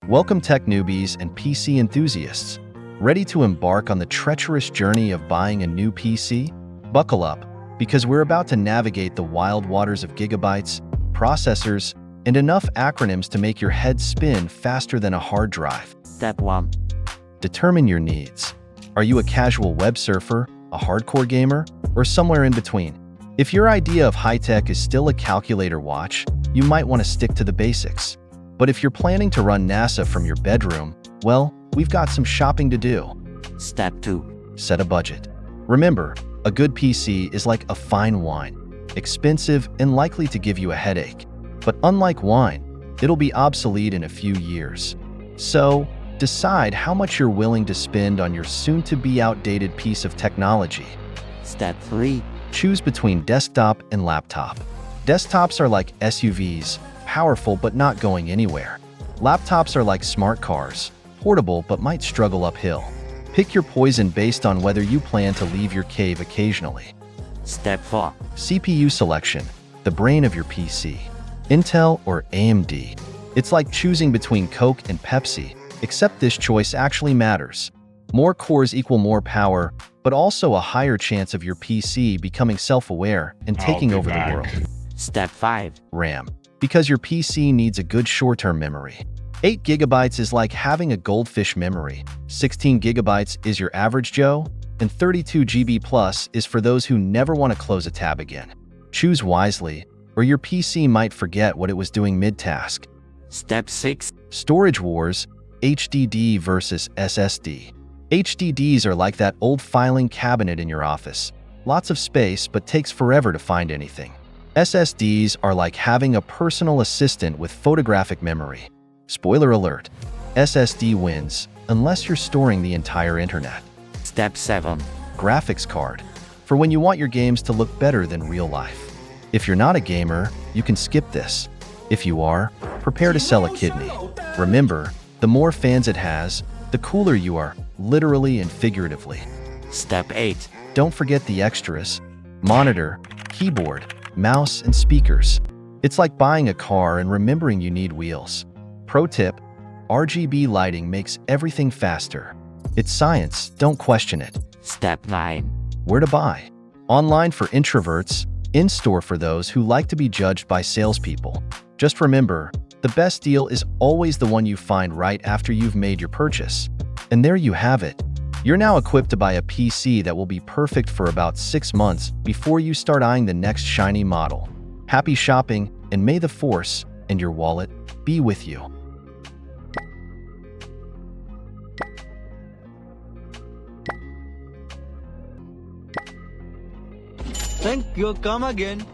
Welcome tech newbies and PC enthusiasts. Ready to embark on the treacherous journey of buying a new PC? Buckle up, because we're about to navigate the wild waters of gigabytes, processors, and enough acronyms to make your head spin faster than a hard drive. Step 1. Determine your needs. Are you a casual web surfer, a hardcore gamer, or somewhere in between? If your idea of high-tech is still a calculator watch, you might want to stick to the basics. But if you're planning to run NASA from your bedroom, well, we've got some shopping to do. Step 2. Set a budget. Remember, a good PC is like a fine wine, expensive and likely to give you a headache. But unlike wine, it'll be obsolete in a few years. So, decide how much you're willing to spend on your soon-to-be outdated piece of technology. Step 3. Choose between desktop and laptop. Desktops are like SUVs, powerful but not going anywhere. Laptops are like smart cars, portable but might struggle uphill. Pick your poison based on whether you plan to leave your cave occasionally. Step 4. CPU selection, the brain of your PC. Intel or AMD. It's like choosing between Coke and Pepsi, except this choice actually matters. More cores equal more power, but also a higher chance of your PC becoming self-aware and taking over the world. Step 5. RAM. Because your PC needs a good short-term memory. 8 gigabytes is like having a goldfish memory, 16 gigabytes is your average Joe, and 32 GB plus is for those who never want to close a tab again. Choose wisely, or your PC might forget what it was doing mid-task. Step 6. Storage wars, HDD versus SSD. HDDs are like that old filing cabinet in your office. Lots of space, but takes forever to find anything. SSDs are like having a personal assistant with photographic memory. Spoiler alert, SSD wins, unless you're storing the entire internet. Step 7. Graphics card, for when you want your games to look better than real life. If you're not a gamer, you can skip this. If you are, prepare to sell a kidney. Remember, the more fans it has, the cooler you are, literally and figuratively. Step 8. Don't forget the extras: monitor, keyboard, mouse, and speakers. It's like buying a car and remembering you need wheels. Pro tip: RGB lighting makes everything faster. It's science, don't question it. Step 9. Where to buy? Online for introverts, in-store for those who like to be judged by salespeople. Just remember, the best deal is always the one you find right after you've made your purchase. And there you have it. You're now equipped to buy a PC that will be perfect for about 6 months before you start eyeing the next shiny model. Happy shopping, and may the force and your wallet be with you. Thank you. Come again.